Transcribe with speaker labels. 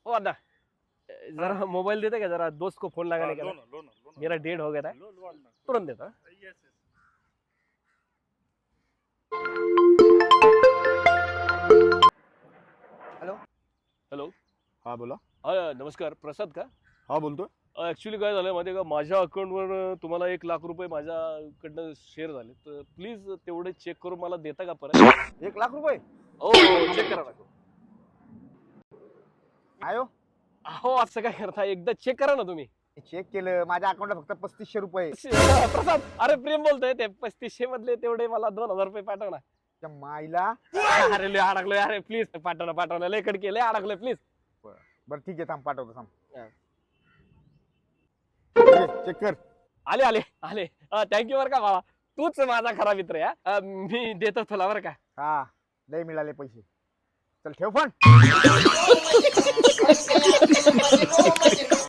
Speaker 1: ओ अदा जरा मोबाइल देते क्या, जरा दोस्त को फोन लगाने का, मेरा डेट हो गया था, तुरंत देता.
Speaker 2: हॅलो.
Speaker 1: हॅलो.
Speaker 2: हा बोला.
Speaker 1: नमस्कार, प्रसाद का?
Speaker 2: हा बोलतोय.
Speaker 1: ऍक्च्युली काय झालं माहिती का, माझ्या अकाउंटवर तुम्हाला 1 लाख रुपये माझ्याकडनं शेअर झाले, तर प्लीज तेवढे चेक करून मला देता का परत?
Speaker 2: 1 लाख रुपये?
Speaker 1: हो चेक करा ना.
Speaker 2: आयो.
Speaker 1: हो असं काय करता, एकदा चेक करा ना तुम्ही.
Speaker 2: चेक केलं, माझ्या अकाउंटला फक्त 3500 रुपये.
Speaker 1: प्रसाद, अरे प्रेम बोलतोय, ते 3500 मधले तेवढे मला 2000 रुपये पाठव ना.
Speaker 2: त्या माईला.
Speaker 1: अरे लय अडकलोय, अरे प्लीज पाठव ना, लय कडके, लय अडकलोय प्लीज.
Speaker 2: बरं ठीक आहे, थांब पाठवतो थांब.
Speaker 1: हा.
Speaker 2: चेक कर.
Speaker 1: आले आले आले. थँक्यू बरं का बाबा, तूच माझा खरा मित्र आहे. मी देतो तुला बरं का.
Speaker 2: हा लय मिळाले पैसे. चल ठेव फोन.